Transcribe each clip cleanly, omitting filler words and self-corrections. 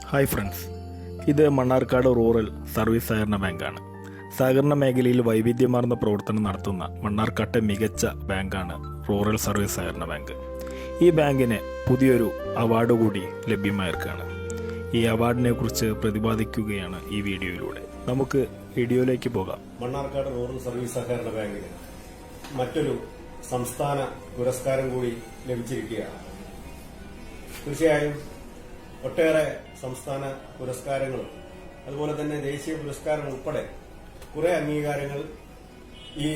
Hi friends, ഇത് Mannarkkad rural service സഹകരണ ബാങ്കാണ്. സഹകരണ മേഖലയിൽ വൈവിധ്യമാർന്ന പ്രവർത്തനം നടത്തുന്ന മണ്ണാർക്കാട്ടെ മികച്ച ബാങ്കാണ് റൂറൽ സർവീസ് സഹകരണ ബാങ്ക്. ഈ ബാങ്കിന് പുതിയൊരു അവാർഡ് കൂടി ലഭ്യമായിരിക്കുകയാണ്. ഈ അവാർഡിനെ കുറിച്ച് പ്രതിപാദിക്കുകയാണ് ഈ വീഡിയോയിലൂടെ. നമുക്ക് വീഡിയോയിലേക്ക് പോകാം. മണ്ണാർക്കാട് റൂറൽ സർവീസ് സഹകരണ ബാങ്കിന് മറ്റൊരു സംസ്ഥാന പുരസ്കാരം കൂടി ലഭിച്ചിരിക്കുകയാണ്. തീർച്ചയായും ഒട്ടേറെ സംസ്ഥാന പുരസ്കാരങ്ങളും അതുപോലെ തന്നെ ദേശീയ പുരസ്കാരം ഉൾപ്പെടെ കുറെ അംഗീകാരങ്ങൾ ഈ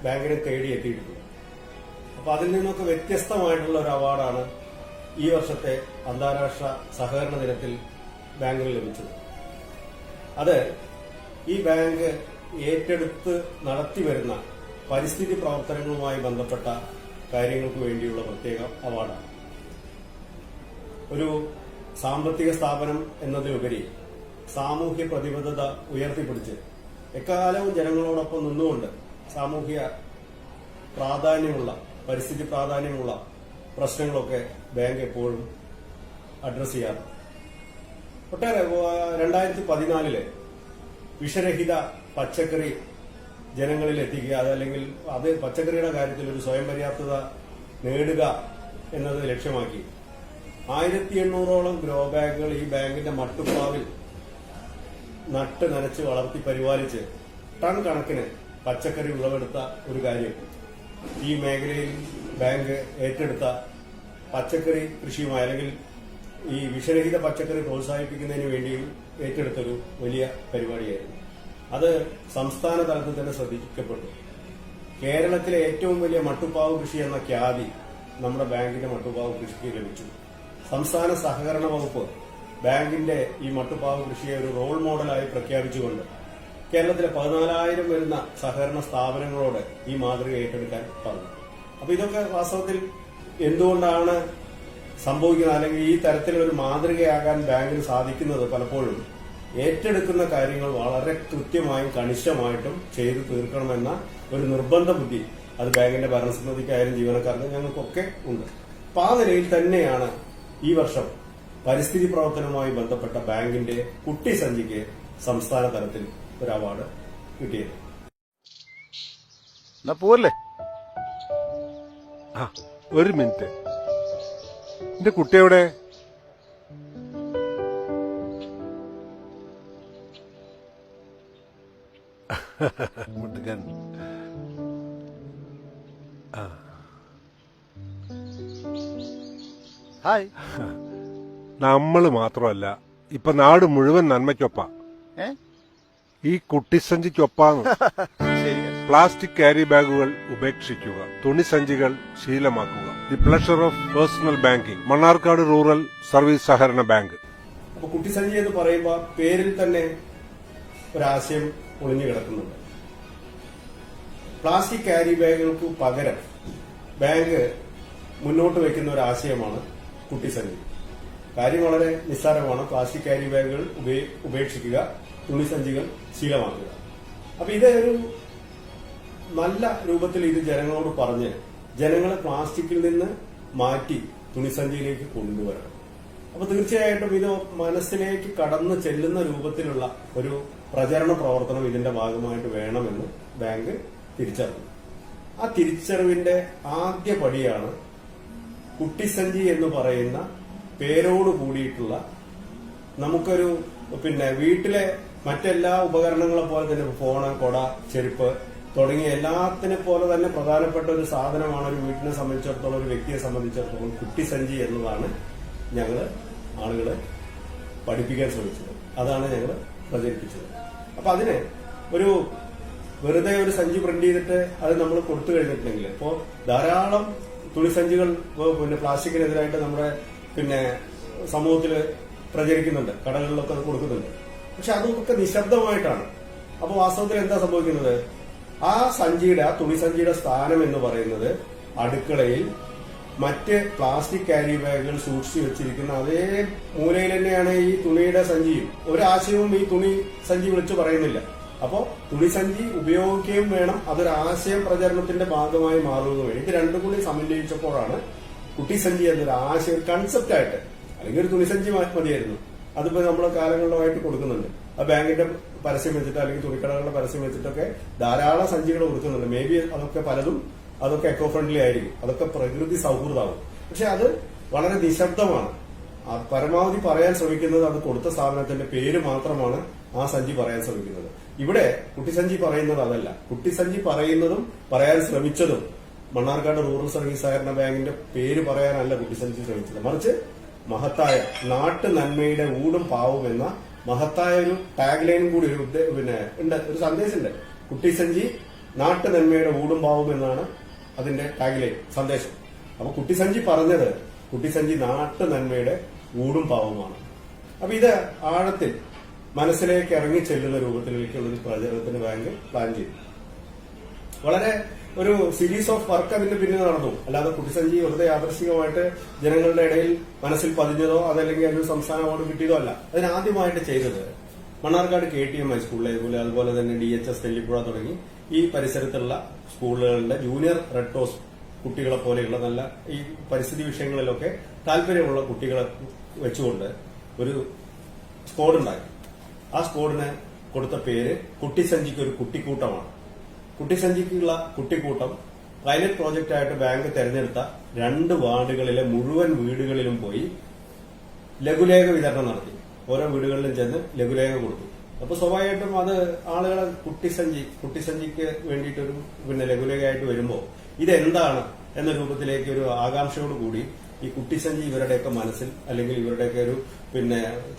ബാങ്കിനെ തേടിയെത്തിയിട്ടുണ്ട്. അപ്പൊ അതിൽ നിന്നൊക്കെ വ്യത്യസ്തമായിട്ടുള്ള ഒരു അവാർഡാണ് ഈ വർഷത്തെ അന്താരാഷ്ട്ര സഹകരണ ദിനത്തിൽ ബാങ്കിന് ലഭിച്ചത്. അത് ഈ ബാങ്ക് ഏറ്റെടുത്ത് നടത്തിവരുന്ന പരിസ്ഥിതി പ്രവർത്തനങ്ങളുമായി ബന്ധപ്പെട്ട കാര്യങ്ങൾക്ക് വേണ്ടിയുള്ള പ്രത്യേക അവാർഡാണ്. ഒരു സാമ്പത്തിക സ്ഥാപനം എന്നതിലുപരി സാമൂഹ്യ പ്രതിബദ്ധത ഉയർത്തിപ്പിടിച്ച് എക്കാലവും ജനങ്ങളോടൊപ്പം നിന്നുകൊണ്ട് സാമൂഹ്യ പ്രാധാന്യമുള്ള പരിസ്ഥിതി പ്രാധാന്യമുള്ള പ്രശ്നങ്ങളൊക്കെ ബാങ്ക് എപ്പോഴും അഡ്രസ് ചെയ്യാറുണ്ട്. ഒട്ടേറെ 2014 വിഷരഹിത പച്ചക്കറി ജനങ്ങളിൽ എത്തിക്കുക, അതല്ലെങ്കിൽ അത് പച്ചക്കറിയുടെ കാര്യത്തിൽ ഒരു സ്വയം പര്യാപ്തത നേടുക എന്നത് ലക്ഷ്യമാക്കി 1800ഓളം ഗ്രോ ബാഗുകൾ ഈ ബാങ്കിന്റെ മട്ടുപ്പാവിൽ നട്ട് നനച്ച് വളർത്തി പരിപാലിച്ച് ടൺ കണക്കിന് പച്ചക്കറി വിളവെടുത്ത ഒരു കാര്യം ഈ മേഖലയിൽ ബാങ്ക് ഏറ്റെടുത്ത പച്ചക്കറി കൃഷിയുമായി അല്ലെങ്കിൽ ഈ വിഷരഹിത പച്ചക്കറി പ്രോത്സാഹിപ്പിക്കുന്നതിന് വേണ്ടിയും ഏറ്റെടുത്തൊരു വലിയ പരിപാടിയായിരുന്നു. അത് സംസ്ഥാന തലത്തിൽ തന്നെ ശ്രദ്ധിക്കപ്പെട്ടു. കേരളത്തിലെ ഏറ്റവും വലിയ മട്ടുപ്പാവ് കൃഷി എന്ന ഖ്യാതി നമ്മുടെ ബാങ്കിന്റെ മട്ടുപ്പാവ് കൃഷിക്ക് ലഭിച്ചു. സംസ്ഥാന സഹകരണ വകുപ്പ് ബാങ്കിന്റെ ഈ മട്ടുപ്പാവ് കൃഷിയെ ഒരു റോൾ മോഡലായി പ്രഖ്യാപിച്ചുകൊണ്ട് കേരളത്തിലെ 14,000 വരുന്ന സഹകരണ സ്ഥാപനങ്ങളോട് ഈ മാതൃക ഏറ്റെടുക്കാൻ പറഞ്ഞു. അപ്പൊ ഇതൊക്കെ വാസ്തവത്തിൽ എന്തുകൊണ്ടാണ് സംഭവിക്കുന്നത്, അല്ലെങ്കിൽ ഈ തരത്തിലൊരു മാതൃകയാകാൻ ബാങ്കിന് സാധിക്കുന്നത്? പലപ്പോഴും ഏറ്റെടുക്കുന്ന കാര്യങ്ങൾ വളരെ കൃത്യമായും കണിശമായിട്ടും ചെയ്തു തീർക്കണമെന്ന ഒരു നിർബന്ധ ബുദ്ധി അത് ബാങ്കിന്റെ ഭരണസമിതിക്കായാലും ജീവനക്കാർക്ക് ഞങ്ങൾക്കൊക്കെ ഉണ്ട്. അപ്പൊ ആ നിലയിൽ തന്നെയാണ് ഈ വർഷം പരിസ്ഥിതി പ്രവർത്തനവുമായി ബന്ധപ്പെട്ട ബാങ്കിന്റെ കുട്ടി സഞ്ചിക്ക് സംസ്ഥാന തലത്തിൽ ഒരു അവാർഡ് കിട്ടിയത്. പോവല്ലേ? ഒരു മിനിറ്റ്, എന്റെ കുട്ടിയെവിടെ? മുട്ടുകൻ. ഹായ്. നമ്മള് മാത്രമല്ല, ഇപ്പൊ നാട് മുഴുവൻ നന്മയ്ക്കൊപ്പ. ഈ കുട്ടിസഞ്ചിക്കൊപ്പാന്ന്. പ്ലാസ്റ്റിക് ക്യാരി ബാഗുകൾ ഉപേക്ഷിക്കുക, തുണിസഞ്ചികൾ ശീലമാക്കുക. The pleasure of personal banking. Mannarkkad rural service സഹകരണ ബാങ്ക്. അപ്പൊ കുട്ടിസഞ്ചി എന്ന് പറയുമ്പോൾ പേരിൽ തന്നെ ഒരാശയം ഒളിഞ്ഞു കിടക്കുന്നുണ്ട്. പ്ലാസ്റ്റിക് ക്യാരി ബാഗുകൾക്ക് പകരം ബാങ്ക് മുന്നോട്ട് വയ്ക്കുന്ന ഒരു ആശയമാണ് കുട്ടിസഞ്ചി. കാര്യം വളരെ നിസ്സാരമാണ്. പ്ലാസ്റ്റിക് ക്യാരി ബാഗുകൾ ഉപേക്ഷിക്കുക, തുണിസഞ്ചികൾ ശീലമാക്കുക. അപ്പൊ ഇത് ഒരു നല്ല രൂപത്തിൽ ഇത് ജനങ്ങളോട് പറഞ്ഞ് ജനങ്ങളെ പ്ലാസ്റ്റിക്കിൽ നിന്ന് മാറ്റി തുണിസഞ്ചിയിലേക്ക് കൊണ്ടുവരണം. അപ്പൊ തീർച്ചയായിട്ടും ഇത് മനസ്സിലേക്ക് കടന്നു ചെല്ലുന്ന രൂപത്തിലുള്ള ഒരു പ്രചരണ പ്രവർത്തനം ഇതിന്റെ ഭാഗമായിട്ട് വേണമെന്ന് ബാങ്ക് തിരിച്ചറിഞ്ഞു. ആ തിരിച്ചറിവിന്റെ ആദ്യ പടിയാണ് കുട്ടിസഞ്ചി എന്ന് പറയുന്ന പേരോട് കൂടിയിട്ടുള്ള, നമുക്കൊരു വീട്ടിലെ മറ്റെല്ലാ ഉപകരണങ്ങളെ പോലെ തന്നെ ഫോണ്, കൊട, ചെരുപ്പ് തുടങ്ങിയ എല്ലാത്തിനെ പോലെ തന്നെ പ്രധാനപ്പെട്ട ഒരു സാധനമാണ് ഒരു വീട്ടിനെ സംബന്ധിച്ചിടത്തോളം, ഒരു വ്യക്തിയെ സംബന്ധിച്ചിടത്തോളം കുട്ടിസഞ്ചി എന്നതാണ് ഞങ്ങള് ആളുകളെ പഠിപ്പിക്കാൻ ശ്രമിച്ചത്. അതാണ് ഞങ്ങൾ പ്രചരിപ്പിച്ചത്. അപ്പൊ അതിന് ഒരു വെറുതെ ഒരു സഞ്ചി പ്രിന്റ് ചെയ്തിട്ട് അത് നമ്മൾ കൊടുത്തു കഴിഞ്ഞിട്ടുണ്ടെങ്കിൽ ഇപ്പോ ധാരാളം തുണിസഞ്ചികൾ പ്ലാസ്റ്റിക്കിനെതിരായിട്ട് നമ്മുടെ സമൂഹത്തിൽ പ്രചരിക്കുന്നുണ്ട്, കടകളിലൊക്കെ അത് കൊടുക്കുന്നുണ്ട്. പക്ഷെ അതൊക്കെ നിശബ്ദമായിട്ടാണ്. അപ്പൊ വാസ്തവത്തിൽ എന്താ സംഭവിക്കുന്നത്? ആ സഞ്ചിയുടെ, ആ തുണിസഞ്ചിയുടെ സ്ഥാനം എന്ന് പറയുന്നത് അടുക്കളയിൽ മറ്റ് പ്ലാസ്റ്റിക് ക്യാരി ബാഗുകൾ സൂക്ഷിച്ചു വെച്ചിരിക്കുന്ന അതേ മൂലയിൽ തന്നെയാണ് ഈ തുണിയുടെ സഞ്ചിയും. ഒരാശയവും ഈ തുണി സഞ്ചി വിളിച്ചു പറയുന്നില്ല. അപ്പോ തുണിസഞ്ചി ഉപയോഗിക്കുകയും വേണം, അതൊരു ആശയം പ്രചരണത്തിന്റെ ഭാഗമായി മാറുകയും വേണം. ഇത് രണ്ടും കൂടി സമന്വയിച്ചപ്പോഴാണ് കുട്ടിസഞ്ചി എന്നൊരു ആശയം, കൺസെപ്റ്റായിട്ട്, അല്ലെങ്കിൽ ഒരു തുണിസഞ്ചി മതിയായിരുന്നു, അതിപ്പോ നമ്മൾ കാലങ്ങളിലായിട്ട് കൊടുക്കുന്നുണ്ട്. ആ ബാങ്കിന്റെ പരസ്യം വെച്ചിട്ട് അല്ലെങ്കിൽ തുണിക്കടകളുടെ പരസ്യം വെച്ചിട്ടൊക്കെ ധാരാളം സഞ്ചികൾ കൊടുക്കുന്നുണ്ട്. മേ ബി അതൊക്കെ പലതും അതൊക്കെ എക്കോ ഫ്രണ്ട്ലി ആയിരിക്കും, അതൊക്കെ പ്രകൃതി സൗഹൃദമാകും. പക്ഷെ അത് വളരെ നിശബ്ദമാണ്. പരമാവധി പറയാൻ ശ്രമിക്കുന്നത് അത് കൊടുത്ത സ്ഥാപനത്തിന്റെ പേര് മാത്രമാണ് ആ സഞ്ചി പറയാൻ ശ്രമിക്കുന്നത്. ഇവിടെ കുട്ടിസഞ്ചി പറയുന്നത് അതല്ല. കുട്ടിസഞ്ചി പറയുന്നതും പറയാൻ ശ്രമിച്ചതും മണ്ണാർക്കാട് റൂറൽ സർവീസ് സഹകരണ ബാങ്കിന്റെ പേര് പറയാനല്ല കുട്ടിസഞ്ചി ശ്രമിച്ചത്, മറിച്ച് മഹത്തായ നാട്ടു നന്മയുടെ ഊടും പാവും എന്ന മഹത്തായ ഒരു ടാഗ് ലൈനും കൂടി ഒരു സന്ദേശമുണ്ട്. കുട്ടിസഞ്ചി നാട്ടു നന്മയുടെ ഊടും പാവും എന്നാണ് അതിന്റെ ടാഗ് ലൈൻ സന്ദേശം. അപ്പൊ കുട്ടിസഞ്ചി പറഞ്ഞത് കുട്ടിസഞ്ചി നാട്ടു നന്മയുടെ ഊടും പാവുമാണ്. അപ്പൊ ഇത് ആഴത്തിൽ മനസ്സിലേക്ക് ഇറങ്ങി ചെല്ലുന്ന രൂപത്തിലേക്കുള്ള ഒരു പ്രചരണത്തിന് ബാങ്ക് പ്ലാൻ ചെയ്തു. വളരെ ഒരു സീരീസ് ഓഫ് വർക്ക് അതിന്റെ പിന്നിൽ നടന്നു. അല്ലാതെ കുട്ടിസഞ്ചി വെറുതെ യാദൃശികമായിട്ട് ജനങ്ങളുടെ ഇടയിൽ മനസ്സിൽ പതിഞ്ഞതോ അതല്ലെങ്കിൽ അതിന് സംസ്ഥാന അവാർഡ് കിട്ടിയതോ അല്ല. അതിനാദ്യമായിട്ട് ചെയ്തത് മണ്ണാർക്കാട് KTM ഹൈസ്കൂളിലെ അതുപോലെ തന്നെ DHS തെല്ലിപ്പുഴ തുടങ്ങി ഈ പരിസരത്തുള്ള സ്കൂളുകളുടെ ജൂനിയർ റെഡ് ക്രോസ് കുട്ടികളെ പോലെയുള്ള നല്ല ഈ പരിസ്ഥിതി വിഷയങ്ങളിലൊക്കെ താല്പര്യമുള്ള കുട്ടികളെ വെച്ചുകൊണ്ട് ഒരു സ്ക്വാഡ് ഉണ്ടാക്കി. ആ സ്ക്വാഡിന് കൊടുത്ത പേര് കുട്ടിസഞ്ചിക്ക് ഒരു കുട്ടിക്കൂട്ടമാണ്. കുട്ടിസഞ്ചിക്കുള്ള കുട്ടിക്കൂട്ടം പൈലറ്റ് പ്രോജക്റ്റായിട്ട് ബാങ്ക് തെരഞ്ഞെടുത്ത 2 വാർഡുകളിലെ മുഴുവൻ വീടുകളിലും പോയി ലഘുലേഖ വിതരണം നടത്തി. ഓരോ വീടുകളിലും ചെന്ന് ലഘുലേഖ കൊടുത്തു. അപ്പൊ സ്വാഭാവികമായിട്ടും അത് ആളുകളെ കുട്ടിസഞ്ചിക്ക് വേണ്ടിയിട്ടൊരു ലഘുലേഖയായിട്ട് വരുമ്പോൾ ഇതെന്താണ് എന്ന രൂപത്തിലേക്ക് ഒരു ആകാംക്ഷയോട് കൂടി ഈ കുട്ടിസഞ്ചി ഇവരുടെയൊക്കെ മനസ്സിൽ അല്ലെങ്കിൽ ഇവരുടെയൊക്കെ ഒരു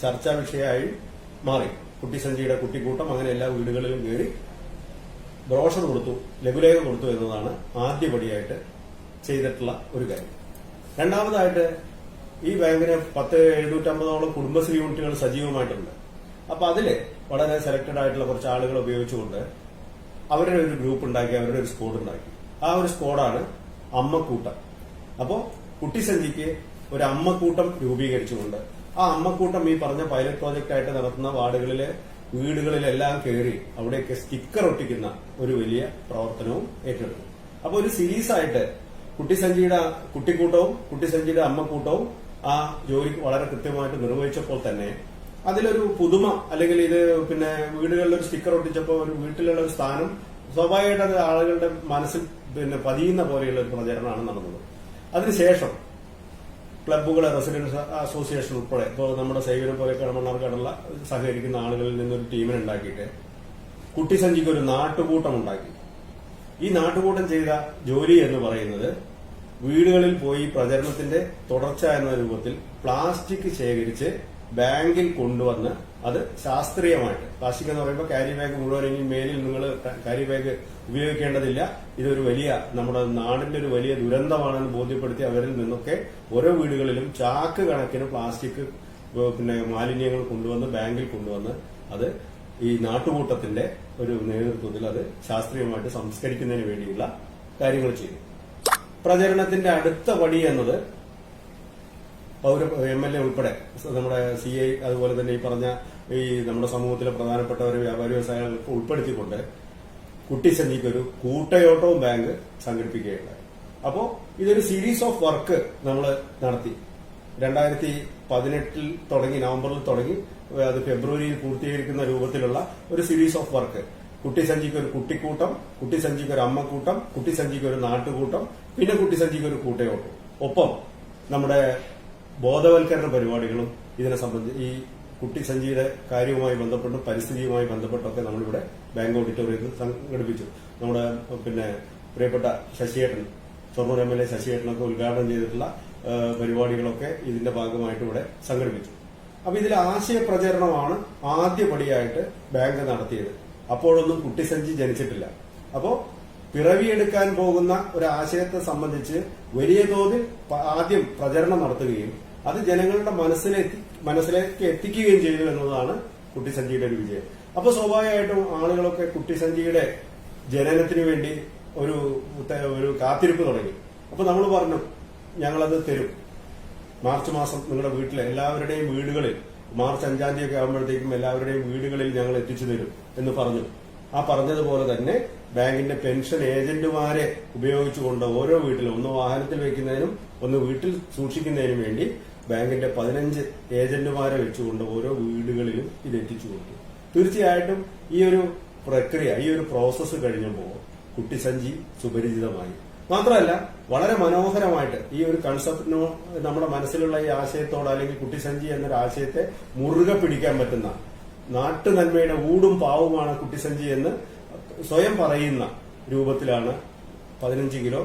ചർച്ചാ വിഷയമായി മാറി. കുട്ടിസഞ്ചിയുടെ കുട്ടിക്കൂട്ടം അങ്ങനെ എല്ലാ വീടുകളിലും കയറി ബ്രോഷർ കൊടുത്തു, ലഘുലേഖ കൊടുത്തു എന്നതാണ് ആദ്യപടിയായിട്ട് ചെയ്തിട്ടുള്ള ഒരു കാര്യം. രണ്ടാമതായിട്ട് ഈ ബാങ്കിന് 750ഓളം കുടുംബശ്രീ യൂണിറ്റുകൾ സജീവമായിട്ടുണ്ട്. അപ്പൊ അതില് വളരെ സെലക്ടഡ് ആയിട്ടുള്ള കുറച്ച് ആളുകൾ ഉപയോഗിച്ചുകൊണ്ട് അവരുടെ ഒരു ഗ്രൂപ്പ് ഉണ്ടാക്കി, അവരുടെ ഒരു സ്ക്വാഡ് ഉണ്ടാക്കി. ആ ഒരു സ്ക്വാഡാണ് അമ്മക്കൂട്ടം. അപ്പോ കുട്ടിസഞ്ചിക്ക് ഒരു അമ്മക്കൂട്ടം രൂപീകരിച്ചുകൊണ്ട് ആ അമ്മക്കൂട്ടം ഈ പറഞ്ഞ പൈലറ്റ് പ്രോജക്റ്റ് ആയിട്ട് നടത്തുന്ന വാർഡുകളിലെ വീടുകളിലെല്ലാം കയറി അവിടെയൊക്കെ സ്റ്റിക്കർ ഒട്ടിക്കുന്ന ഒരു വലിയ പ്രവർത്തനവും ഏറ്റെടുത്തു. അപ്പൊ ഒരു സീരീസ് ആയിട്ട് കുട്ടിസഞ്ചിയുടെ കുട്ടിക്കൂട്ടവും കുട്ടിസഞ്ചിയുടെ അമ്മക്കൂട്ടവും ആ ജോലി വളരെ കൃത്യമായിട്ട് നിർവഹിച്ചപ്പോൾ തന്നെ അതിലൊരു പുതുമ അല്ലെങ്കിൽ ഇത് വീടുകളിൽ ഒരു സ്റ്റിക്കർ ഒട്ടിച്ചപ്പോൾ ഒരു വീട്ടിലുള്ള ഒരു സ്ഥാനം സ്വാഭാവികമായിട്ട് അത് ആളുകളുടെ മനസ്സിൽ പതിയുന്ന പോലെയുള്ള ഒരു പ്രചരണമാണ് നടന്നത്. അതിനുശേഷം ക്ലബ്ബുകളെ, റെസിഡൻസ് അസോസിയേഷൻ ഉൾപ്പെടെ ഇപ്പോൾ നമ്മുടെ സേവനം പോലെയൊക്കെ മണ്ണാർക്കാടുള്ള സഹകരിക്കുന്ന ആളുകളിൽ നിന്നൊരു ടീമിനെ ഉണ്ടാക്കിയിട്ട് കുട്ടിസഞ്ചിക്ക് ഒരു നാട്ടുകൂട്ടം ഉണ്ടാക്കി. ഈ നാട്ടുകൂട്ടം ചെയ്ത ജോലി എന്ന് പറയുന്നത് വീടുകളിൽ പോയി പ്രചരണത്തിന്റെ തുടർച്ച എന്ന രൂപത്തിൽ പ്ലാസ്റ്റിക് ശേഖരിച്ച് ബാങ്കിൽ കൊണ്ടുവന്ന് അത് ശാസ്ത്രീയമായിട്ട്, പ്ലാസ്റ്റിക് എന്ന് പറയുമ്പോൾ ക്യാരി ബാഗ് മുഴുവനെങ്കിൽ മേലിൽ നിങ്ങൾ ക്യാരി ബാഗ് ഉപയോഗിക്കേണ്ടതില്ല, ഇതൊരു വലിയ നമ്മുടെ നാടിന്റെ ഒരു വലിയ ദുരന്തമാണെന്ന് ബോധ്യപ്പെടുത്തി അവരിൽ നിന്നൊക്കെ ഓരോ വീടുകളിലും ചാക്ക് കണക്കിന് പ്ലാസ്റ്റിക് മാലിന്യങ്ങൾ കൊണ്ടുവന്ന് ബാങ്കിൽ കൊണ്ടുവന്ന് അത് ഈ നാട്ടുകൂട്ടത്തിന്റെ ഒരു നേതൃത്വത്തിൽ അത് ശാസ്ത്രീയമായിട്ട് സംസ്കരിക്കുന്നതിന് വേണ്ടിയുള്ള കാര്യങ്ങൾ ചെയ്തു. പ്രചരണത്തിന്റെ അടുത്ത പടി എന്നത് MLA ഉൾപ്പെടെ നമ്മുടെ CI അതുപോലെ തന്നെ ഈ പറഞ്ഞ ഈ നമ്മുടെ സമൂഹത്തിലെ പ്രധാനപ്പെട്ടവരെ വ്യാപാരി വ്യവസായികൾക്ക് ഉൾപ്പെടുത്തിക്കൊണ്ട് കുട്ടിസഞ്ചിക്ക് ഒരു കൂട്ടയോട്ടവും ബാങ്ക് സംഘടിപ്പിക്കുകയുണ്ടായി. അപ്പോ ഇതൊരു സീരീസ് ഓഫ് വർക്ക് നമ്മൾ നടത്തി. 2018 തുടങ്ങി, നവംബറിൽ തുടങ്ങി, അത് ഫെബ്രുവരിയിൽ പൂർത്തീകരിക്കുന്ന രൂപത്തിലുള്ള ഒരു സീരീസ് ഓഫ് വർക്ക്. കുട്ടിസഞ്ചിക്ക് ഒരു കുട്ടിക്കൂട്ടം, കുട്ടിസഞ്ചിക്ക് ഒരു അമ്മക്കൂട്ടം, കുട്ടിസഞ്ചിക്ക് ഒരു നാട്ടുകൂട്ടം, പിന്നെ കുട്ടിസഞ്ചിക്ക് ഒരു കൂട്ടയോട്ടം. ഒപ്പം നമ്മുടെ ബോധവൽക്കരണ പരിപാടികളും ഇതിനെ സംബന്ധിച്ച് ഈ കുട്ടിസഞ്ചിയുടെ കാര്യവുമായി ബന്ധപ്പെട്ടും പരിസ്ഥിതിയുമായി ബന്ധപ്പെട്ടൊക്കെ നമ്മളിവിടെ ബാങ്ക് ഓഡിറ്റോറിയത്തിൽ സംഘടിപ്പിച്ചു. നമ്മുടെ പ്രിയപ്പെട്ട ശശിയേട്ടൻ, ഷൊർണൂർ MLA ശശിയേട്ടനൊക്കെ ഉദ്ഘാടനം ചെയ്തിട്ടുള്ള പരിപാടികളൊക്കെ ഇതിന്റെ ഭാഗമായിട്ട് ഇവിടെ സംഘടിപ്പിച്ചു. അപ്പൊ ഇതിൽ ആശയപ്രചരണമാണ് ആദ്യപടിയായിട്ട് ബാങ്ക് നടത്തിയത്. അപ്പോഴൊന്നും കുട്ടിസഞ്ചി ജനിച്ചിട്ടില്ല. അപ്പോ പിറവിയെടുക്കാൻ പോകുന്ന ഒരു ആശയത്തെ സംബന്ധിച്ച് വലിയ തോതിൽ ആദ്യം പ്രചരണം നടത്തുകയും അത് ജനങ്ങളുടെ മനസ്സിലേക്ക് എത്തിക്കുകയും ചെയ്തു എന്നതാണ് കുട്ടിസഞ്ചിയുടെ ഒരു വിജയം. അപ്പൊ സ്വാഭാവികമായിട്ടും ആളുകളൊക്കെ കുട്ടിസഞ്ചിയുടെ ജനനത്തിന് വേണ്ടി ഒരു കാത്തിരിപ്പ് തുടങ്ങി. അപ്പൊ നമ്മൾ പറഞ്ഞു, ഞങ്ങളത് തരും, മാർച്ച് മാസം നിങ്ങളുടെ വീട്ടിലെ എല്ലാവരുടെയും വീടുകളിൽ മാർച്ച് 5-ാം തീയതി ഒക്കെ ആകുമ്പോഴത്തേക്കും എല്ലാവരുടെയും വീടുകളിൽ ഞങ്ങൾ എത്തിച്ചു തരും എന്ന് പറഞ്ഞു. ആ പറഞ്ഞതുപോലെ തന്നെ ബാങ്കിന്റെ പെൻഷൻ ഏജന്റുമാരെ ഉപയോഗിച്ചുകൊണ്ട് ഓരോ വീട്ടിലും ഒന്ന് വാഹനത്തിൽ വെക്കുന്നതിനും ഒന്ന് വീട്ടിൽ സൂക്ഷിക്കുന്നതിനും വേണ്ടി ബാങ്കിന്റെ 15 ഏജന്റുമാരെ വെച്ചുകൊണ്ട് ഓരോ വീടുകളിലും ഇത് എത്തിച്ചു കൊടുത്തു. തീർച്ചയായിട്ടും ഈ ഒരു പ്രക്രിയ, ഈ ഒരു പ്രോസസ്സ് കഴിഞ്ഞപ്പോൾ കുട്ടിസഞ്ചി സുപരിചിതമായി. മാത്രമല്ല വളരെ മനോഹരമായിട്ട് ഈ ഒരു കൺസെപ്റ്റിനോ നമ്മുടെ മനസ്സിലുള്ള ഈ ആശയത്തോട് അല്ലെങ്കിൽ കുട്ടിസഞ്ചി എന്നൊരു ആശയത്തെ മുറുകെ പിടിക്കാൻ പറ്റുന്ന, നാട്ടു നന്മയുടെ ഊടും പാവുമാണ് കുട്ടിസഞ്ചി എന്ന് സ്വയം പറയുന്ന രൂപത്തിലാണ് 15 കിലോ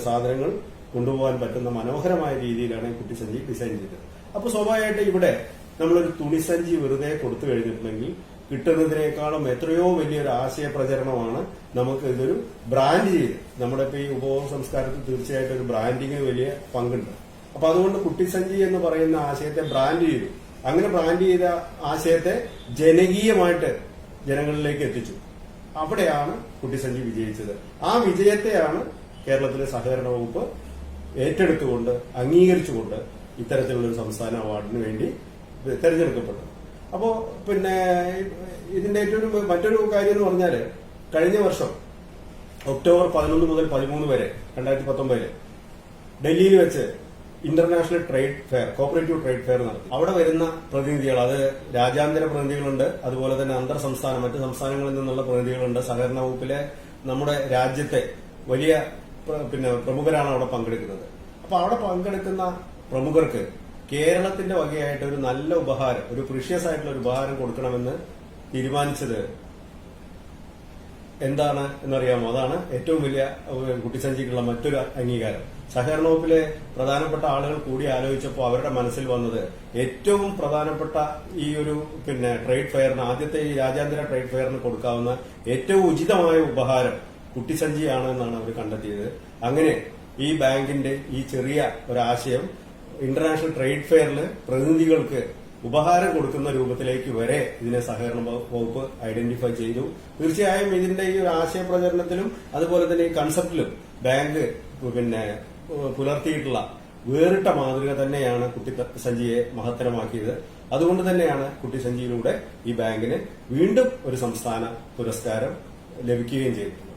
സാധനങ്ങൾ കൊണ്ടുപോകാൻ പറ്റുന്ന മനോഹരമായ രീതിയിലാണ് ഈ കുട്ടിസഞ്ചി ഡിസൈൻ ചെയ്തത്. അപ്പൊ സ്വാഭാവികമായിട്ട് ഇവിടെ നമ്മളൊരു തുണിസഞ്ചി വെറുതെ കൊടുത്തു കഴിഞ്ഞിട്ടുണ്ടെങ്കിൽ കിട്ടുന്നതിനേക്കാളും എത്രയോ വലിയൊരു ആശയ പ്രചരണമാണ് നമുക്ക് ഇതൊരു ബ്രാൻഡ് ചെയ്ത്, നമ്മുടെ ഇപ്പൊ ഈ ഉപഭോഗ സംസ്കാരത്തിൽ തീർച്ചയായിട്ടും ഒരു ബ്രാൻഡിങ്ങിന് വലിയ പങ്കുണ്ട്. അപ്പൊ അതുകൊണ്ട് കുട്ടിസഞ്ചി എന്ന് പറയുന്ന ആശയത്തെ ബ്രാൻഡ് ചെയ്തു. അങ്ങനെ ബ്രാൻഡ് ചെയ്ത ആശയത്തെ ജനകീയമായിട്ട് ജനങ്ങളിലേക്ക് എത്തിച്ചു. അവിടെയാണ് കുട്ടിസഞ്ചി വിജയിച്ചത്. ആ വിജയത്തെയാണ് കേരളത്തിലെ സഹകരണ വകുപ്പ് ഏറ്റെടുത്തുകൊണ്ട് അംഗീകരിച്ചുകൊണ്ട് ഇത്തരത്തിലുള്ള ഒരു സംസ്ഥാന അവാർഡിന് വേണ്ടി തെരഞ്ഞെടുക്കപ്പെട്ടത്. അപ്പോ ഇതിന്റെ മറ്റൊരു കാര്യം എന്ന് പറഞ്ഞാല് കഴിഞ്ഞ വർഷം ഒക്ടോബർ 11 മുതൽ 13 വരെ 2019 ഡൽഹിയിൽ വെച്ച് international trade fair, cooperative trade fair നടത്തി. അവിടെ വരുന്ന പ്രതിനിധികൾ, അത് രാജ്യാന്തര പ്രതിനിധികളുണ്ട്, അതുപോലെ തന്നെ അന്തർ സംസ്ഥാന മറ്റ് സംസ്ഥാനങ്ങളിൽ നിന്നുള്ള പ്രതിനിധികളുണ്ട്. സഹകരണ വകുപ്പിലെ നമ്മുടെ രാജ്യത്തെ വലിയ പ്രമുഖരാണ് അവിടെ പങ്കെടുക്കുന്നത്. അപ്പൊ അവിടെ പങ്കെടുക്കുന്ന പ്രമുഖർക്ക് കേരളത്തിന്റെ വകയായിട്ട് ഒരു നല്ല ഉപഹാരം, ഒരു പ്രീഷ്യസ് ആയിട്ടുള്ള ഒരു ഉപഹാരം കൊടുക്കണമെന്ന് തീരുമാനിച്ചത് എന്താണ് എന്നറിയാമോ? അതാണ് ഏറ്റവും വലിയ കുട്ടിസഞ്ചിക്കുള്ള മറ്റൊരു അംഗീകാരം. സഹകരണ വകുപ്പിലെ പ്രധാനപ്പെട്ട ആളുകൾ കൂടി ആലോചിച്ചപ്പോൾ അവരുടെ മനസ്സിൽ വന്നത് ഏറ്റവും പ്രധാനപ്പെട്ട ഈ ഒരു ട്രേഡ് ഫെയറിന്, ആദ്യത്തെ ഈ രാജ്യാന്തര ട്രേഡ് ഫെയറിന് കൊടുക്കാവുന്ന ഏറ്റവും ഉചിതമായ ഉപഹാരം കുട്ടിസഞ്ചിയാണ് എന്നാണ് അവർ കണ്ടെത്തിയത്. അങ്ങനെ ഈ ബാങ്കിന്റെ ഈ ചെറിയ ഒരാശയം ഇന്റർനാഷണൽ ട്രേഡ് ഫെയറിൽ പ്രതിനിധികൾക്ക് ഉപഹാരം കൊടുക്കുന്ന രൂപത്തിലേക്ക് വരെ ഇതിനെ സഹകരണ വകുപ്പ് ഐഡന്റിഫൈ ചെയ്തു. തീർച്ചയായും ഇതിന്റെ ഈ ഒരു ആശയ പ്രചരണത്തിലും അതുപോലെ തന്നെ ഈ കൺസെപ്റ്റിലും ബാങ്ക് പുലർത്തിയിട്ടുള്ള വേറിട്ട മാതൃക തന്നെയാണ് കുട്ടിസഞ്ചിയെ മഹത്തരമാക്കിയത്. അതുകൊണ്ട് തന്നെയാണ് കുട്ടിസഞ്ചിയിലൂടെ ഈ ബാങ്കിന് വീണ്ടും ഒരു സംസ്ഥാന പുരസ്കാരം ലഭിക്കുകയും ചെയ്തത്.